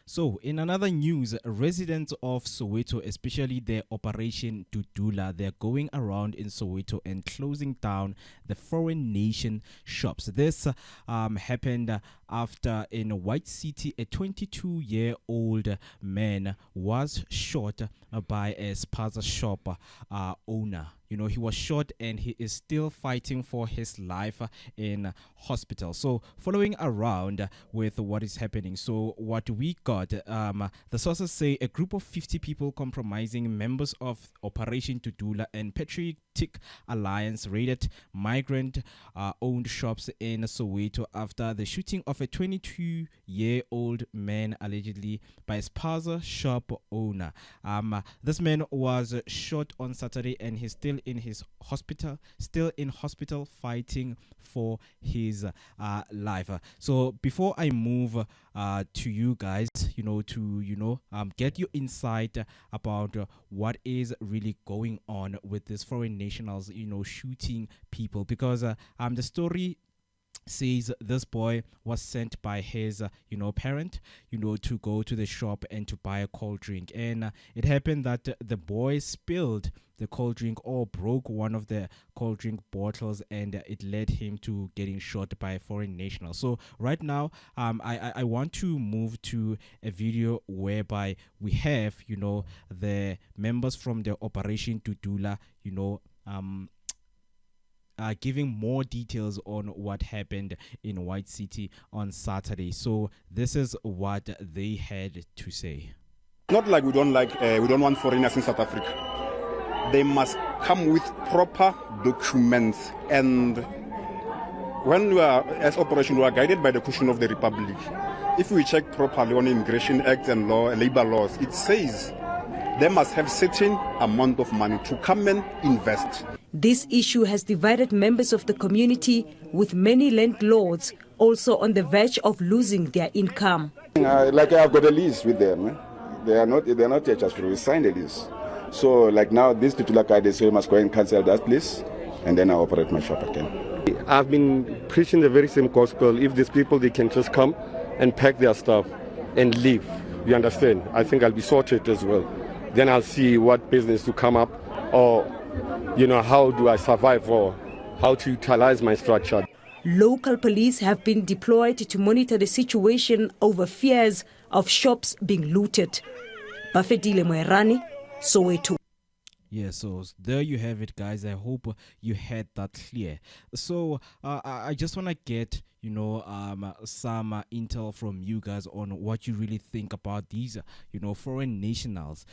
So, in another news, residents of Soweto, especially the Operation Dudula, they're going around in Soweto and closing down the foreign nation shops. This happened after in White City, a 22-year-old man was shot by a spaza shop owner. He was shot and he is still fighting for his life in hospital. So, following around with what is happening. So, what we got, the sources say a group of 50 people comprising members of Operation Tudula and Patriotic Alliance raided migrant owned shops in Soweto after the shooting of a 22-year-old man allegedly by a spaza shop owner. This man was shot on Saturday and he's still in hospital fighting for his life. So before I move to you guys, to get your insight about what is really going on with these foreign nationals, shooting people, because the story says this boy was sent by his parent to go to the shop and to buy a cold drink, and it happened that the boy spilled the cold drink or broke one of the cold drink bottles, and it led him to getting shot by a foreign national. So right now I want to move to a video whereby we have the members from the Operation Dudula giving more details on what happened in White City on Saturday. So this is what they had to say. Not like we don't want foreigners in South Africa. They must come with proper documents, and when we are as operation, we are guided by the Constitution of the Republic. If we check properly on Immigration Act and labor laws, it says they must have certain amount of money to come and invest. This issue has divided members of the community, with many landlords also on the verge of losing their income. Like I've got a lease with them. They are not yet just free. We signed a lease. So like now this Tutula card, they say must go and cancel that lease, and then I operate my shop again. I've been preaching the very same gospel. If these people, they can just come and pack their stuff and leave. You understand? I think I'll be sorted as well. Then I'll see what business to come up, or how do I survive, or how to utilize my structure. Local police have been deployed to monitor the situation over fears of shops being looted. Bafedile Moerani, Soweto. Yeah, so there you have it, guys. I hope you had that clear. So I just want to get some intel from you guys on what you really think about these foreign nationals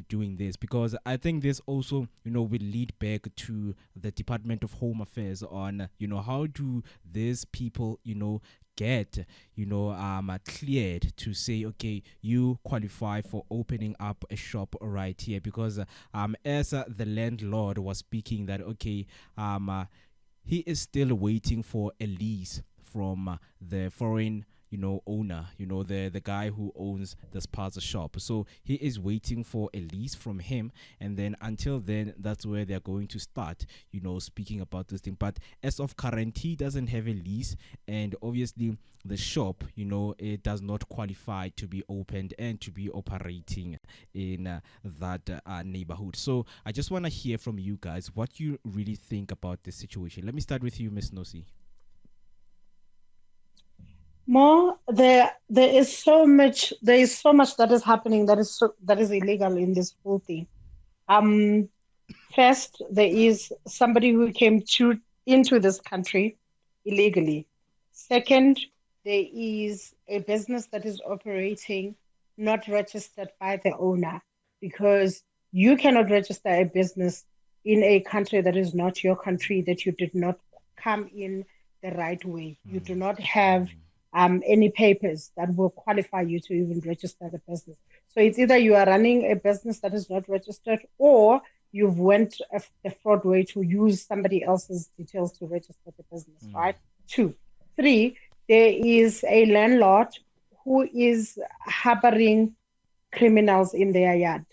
doing this, because I think this also will lead back to the Department of Home Affairs on how do these people get cleared to say, okay, you qualify for opening up a shop right here, because as the landlord was speaking that okay, he is still waiting for a lease from the foreign owner, the guy who owns the spaza shop. So he is waiting for a lease from him, and then until then, that's where they're going to start speaking about this thing. But as of current, he doesn't have a lease, and obviously the shop it does not qualify to be opened and to be operating in that neighborhood. So I just want to hear from you guys what you really think about this situation. Let me start with you, Miss Nosi. More, there is so much that is happening that is illegal in this whole thing. First, there is somebody who came into this country illegally. Second, there is a business that is operating not registered by the owner, because you cannot register a business in a country that is not your country, that you did not come in the right way. You do not have any papers that will qualify you to even register the business. So it's either you are running a business that is not registered, or you've went the fraud way to use somebody else's details to register the business, right? 2. 3, there is a landlord who is harboring criminals in their yard.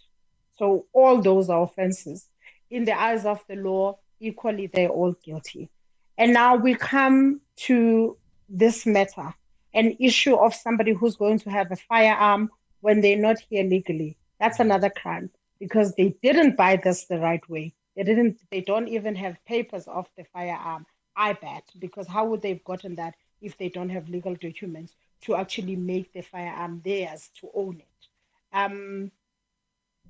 So all those are offenses. In the eyes of the law, equally, they're all guilty. And now we come to this matter, an issue of somebody who's going to have a firearm when they're not here legally. That's another crime because they didn't buy this the right way. They don't even have papers of the firearm. I bet, because how would they've gotten that if they don't have legal documents to actually make the firearm theirs to own it?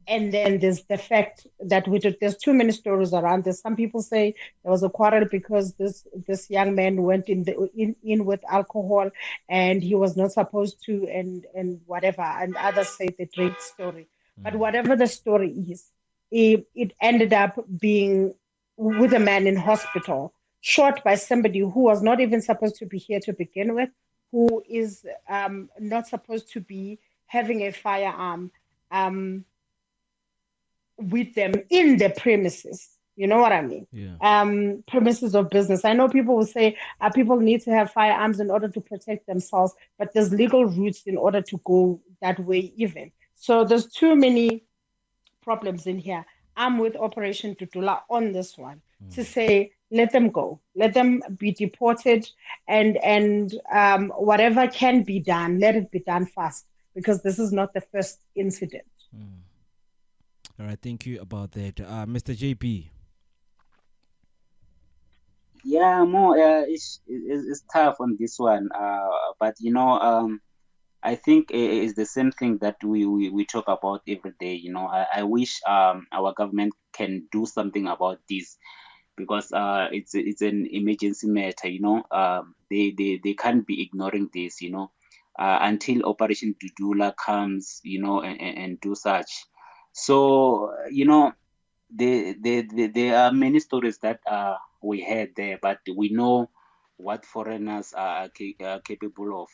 And then there's the fact that there's too many stories around this. Some people say there was a quarrel because this young man went in with alcohol and he was not supposed to, and whatever. And others say the drink story. But whatever the story is, it ended up being with a man in hospital, shot by somebody who was not even supposed to be here to begin with, who is not supposed to be having a firearm with them in the premises. You know what I mean? Yeah. Premises of business. I know people will say people need to have firearms in order to protect themselves, but there's legal routes in order to go that way even. So there's too many problems in here. I'm with Operation Tutula on this one to say, let them go, let them be deported, and whatever can be done, let it be done fast, because this is not the first incident. All right, thank you about that. Mr. JP. Yeah, more it's tough on this one. But I think it's the same thing that we talk about every day. I wish our government can do something about this, because it's an emergency matter. They can't be ignoring this. Until Operation Dudula comes. And do such. So there are many stories that we had there, but we know what foreigners are capable of.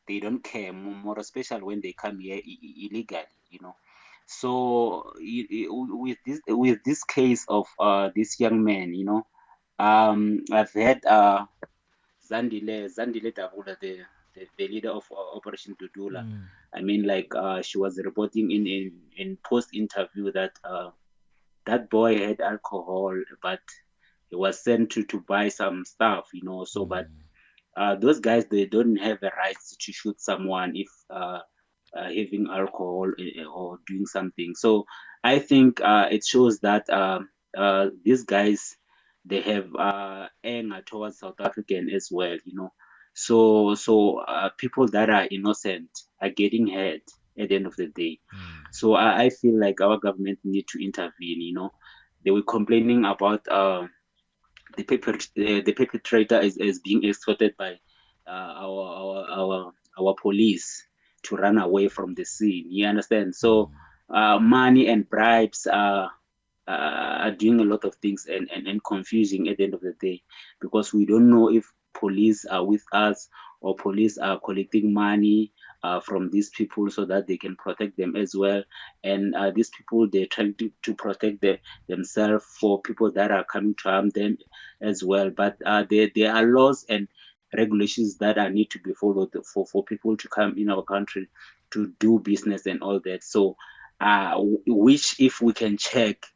They don't care, more especially when they come here illegally. So with this case of this young man, I've had Zandile Davula, the leader of Operation Dudula. I mean, like she was reporting in post interview that that boy had alcohol, but he was sent to buy some stuff. So, but those guys, they don't have a right to shoot someone if having alcohol or doing something. So I think it shows that these guys, they have anger towards South African as well. So people that are innocent are getting hurt at the end of the day. So I feel like our government need to intervene. They were complaining about the perpetrator is being escorted by our police to run away from the scene. You understand? So money and bribes are doing a lot of things and confusing at the end of the day, because we don't know if police are with us or police are collecting money from these people so that they can protect them as well. And these people, they try to protect themselves for people that are coming to harm them as well. But there are laws and regulations that need to be followed for people to come in our country to do business and all that. So which, if we can check,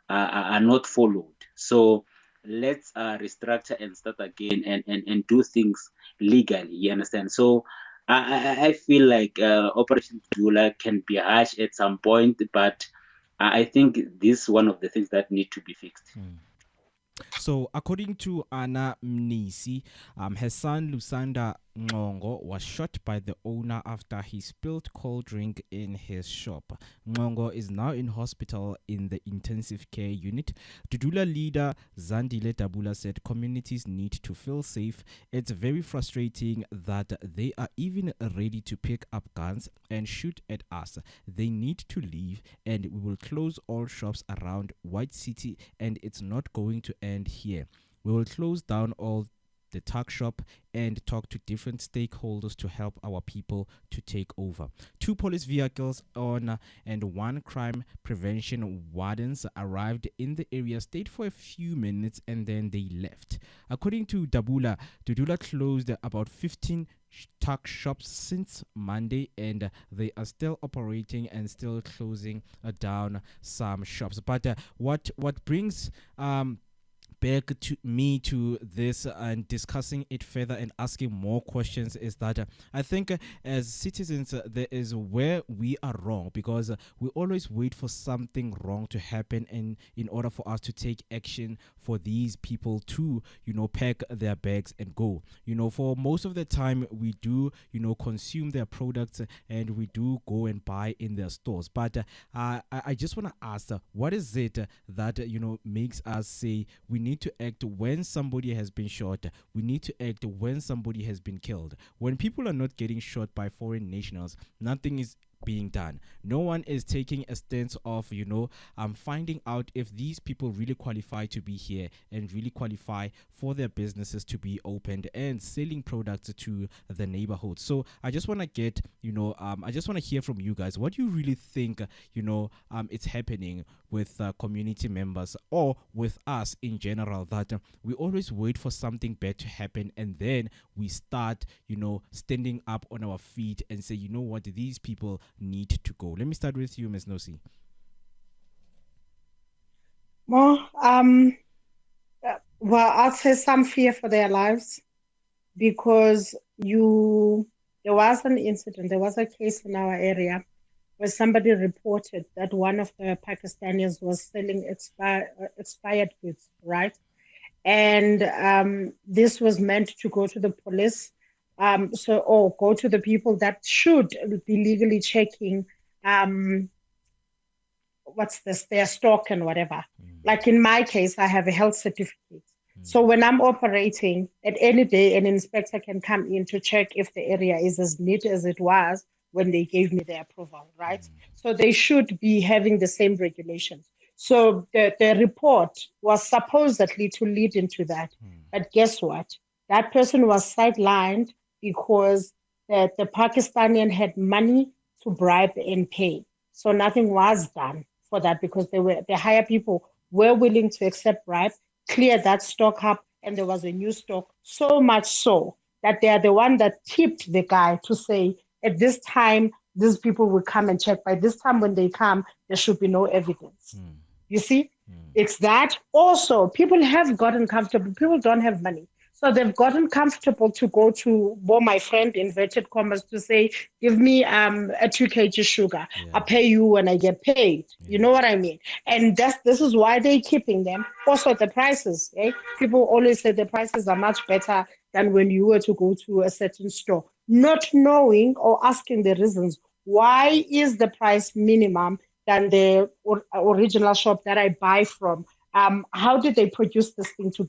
are not followed. So let's restructure and start again and do things legally. You understand? So I feel like Operation Dula can be harsh at some point, but I think this is one of the things that need to be fixed. So, according to Anna Mnisi, her son Lusanda Ngongo was shot by the owner after he spilled cold drink in his shop. Ngongo is now in hospital in the intensive care unit. Dudula leader Zandile Dabula said communities need to feel safe. It's very frustrating that they are even ready to pick up guns and shoot at us. They need to leave, and we will close all shops around White City, and it's not going to end here. We will close down all the tuck shop and talk to different stakeholders to help our people to take over. 2 police vehicles and 1 crime prevention wardens arrived in the area, stayed for a few minutes, and then they left. According to Dudula closed about 15 tuck shops since Monday, and they are still operating and still closing down some shops. But what brings back to me to this and discussing it further and asking more questions is that I think as citizens there is where we are wrong, because we always wait for something wrong to happen and in order for us to take action for these people to pack their bags and go. For most of the time we do consume their products and we do go and buy in their stores, but I just want to ask, what is it that makes us say we need to act when somebody has been shot, we need to act when somebody has been killed? When people are not getting shot by foreign nationals, nothing is being done. No one is taking a stance of finding out if these people really qualify to be here and really qualify for their businesses to be opened and selling products to the neighborhood. So I just want to get I just want to hear from you guys, what do you really think it's happening with community members or with us in general, that we always wait for something bad to happen and then we start standing up on our feet and say, what, these people need to go. Let me start with you, Ms. Nosi. Well, I'd say some fear for their lives, because there was an incident, there was a case in our area where somebody reported that one of the Pakistanis was selling expired goods, right? And this was meant to go to the police, or go to the people that should be legally checking their stock and whatever. Like in my case, I have a health certificate. So when I'm operating, at any day, an inspector can come in to check if the area is as neat as it was when they gave me the approval, right? So they should be having the same regulations. So the report was supposedly to lead into that. But guess what? That person was sidelined because the Pakistani had money to bribe and pay. So nothing was done for that, because the higher people were willing to accept bribes, clear that stock up, and there was a new stock. So much so that they are the one that tipped the guy to say, at this time, these people will come and check. By this time, when they come, there should be no evidence. You see, it's that. Also, people have gotten comfortable. People don't have money. So they've gotten comfortable to go to, my friend, inverted commas, to say, give me a 2 kg sugar. Yeah. I'll pay you when I get paid. Yeah. You know what I mean? And this is why they're keeping them. Also, the prices. People always say the prices are much better than when you were to go to a certain store. Not knowing or asking the reasons. Why is the price minimum than the original shop that I buy from? How did they produce this thing to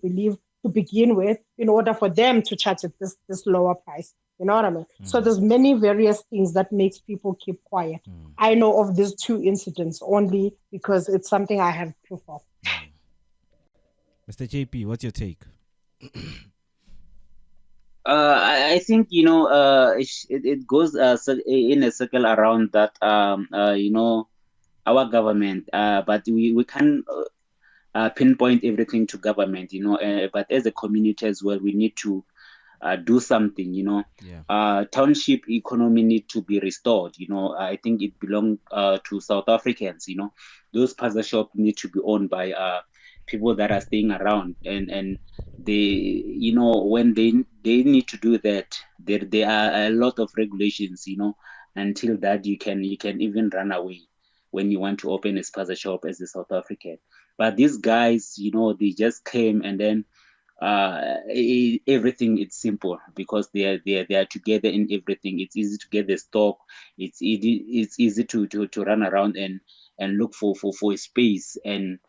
begin with, in order for them to charge at this lower price? You know what I mean? So there's many various things that makes people keep quiet. I know of these 2 incidents only because it's something I have proof of. Mr. JP, what's your take? I think it goes in a circle around that our government, but we can't pinpoint everything to government, but as a community as well, we need to do something, township economy need to be restored. I think it belongs to South Africans. Those pasta shops need to be owned by people that are staying around, and they, when they need to do that, there are a lot of regulations. Until that you can even run away when you want to open a spaza shop as a South African. But these guys, they just came, and then everything is simple because they are together in everything. It's easy to get the stock. It's easy to run around and look for a space and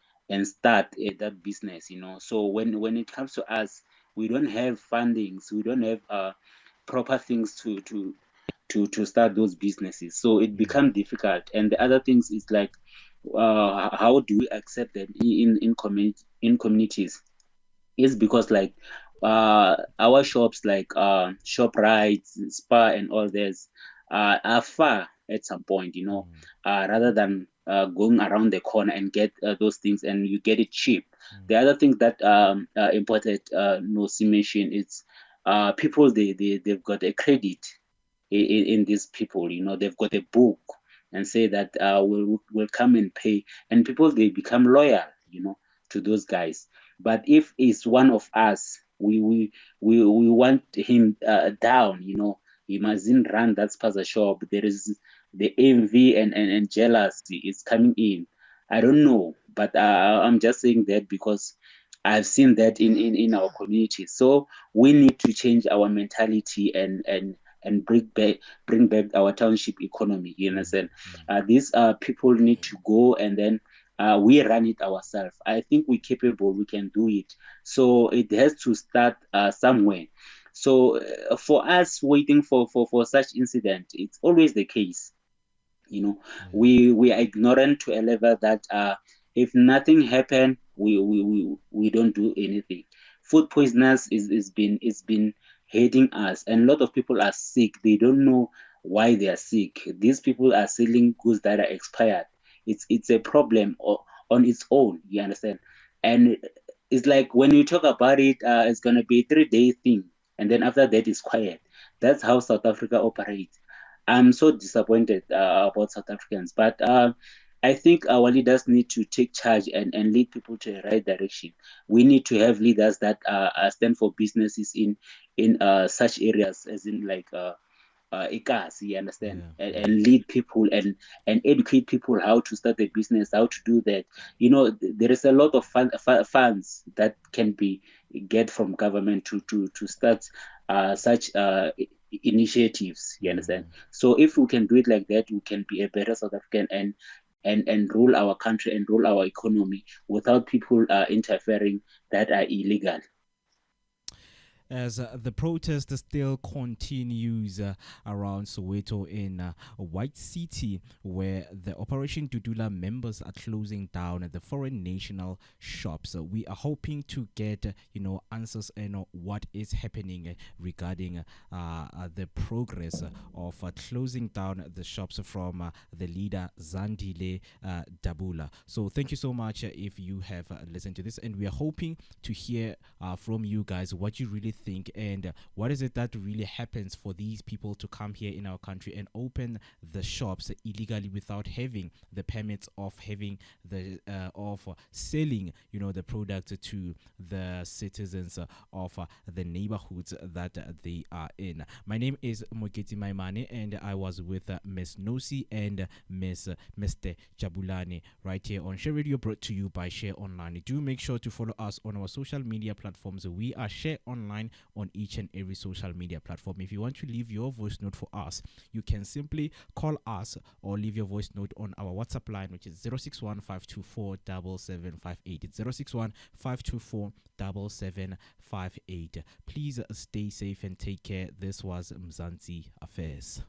start that business. So when it comes to us, we don't have fundings. We don't have proper things to start those businesses. So it becomes difficult. And the other things is like, how do we accept them in communities? Is because like our shops like ShopRite, Spar, and all this are far at some point, rather than going around the corner and get those things, and you get it cheap. The other thing that imported Nosi mentioned is people they've got a credit in these people. They've got a book and say that we'll come and pay, and people they become loyal, to those guys. But if it's one of us, we want him down. He mustn't run that spaza shop. There is the envy and jealousy is coming in. I don't know, but I'm just saying that because I've seen that in our community. So we need to change our mentality and bring back our township economy. You understand? These people need to go, and then we run it ourselves. I think we're capable. We can do it. So it has to start somewhere. So for us waiting for such incident, it's always the case. We are ignorant to a level that if nothing happen, we don't do anything. Food poisoners is been hitting us, and a lot of people are sick. They don't know why they are sick. These people are selling goods that are expired. It's a problem on its own. You understand? And it's like when you talk about it, it's gonna be a 3-day thing, and then after that it's quiet. That's how South Africa operates. I'm so disappointed about South Africans, but I think our leaders need to take charge and lead people to the right direction. We need to have leaders that stand for businesses in such areas, as in like ICAS, you understand, and lead people and educate people how to start a business, how to do that. There is a lot of funds that can be get from government to start such initiatives. You understand? So if we can do it like that, we can be a better South African and rule our country and rule our economy without people interfering that are illegal. As the protest still continues around Soweto in White City, where the Operation Dudula members are closing down the foreign national shops. We are hoping to get answers and what is happening regarding the progress of closing down the shops from the leader Zandile Dabula. So thank you so much if you have listened to this, and we are hoping to hear from you guys what you really think and what is it that really happens for these people to come here in our country and open the shops illegally without having the permits of having the of selling the product to the citizens of the neighborhoods that they are in. My name is Moketi Maimane, and I was with Miss Nosi and Mr. Jabulani right here on Share Radio, brought to you by Share Online. Do make sure to follow us on our social media platforms. We are Share Online on each and every social media platform. If you want to leave your voice note for us, you can simply call us or leave your voice note on our WhatsApp line, which is 061 524 7758. It's 061 524 7758. Please stay safe and take care. This was Mzansi Affairs.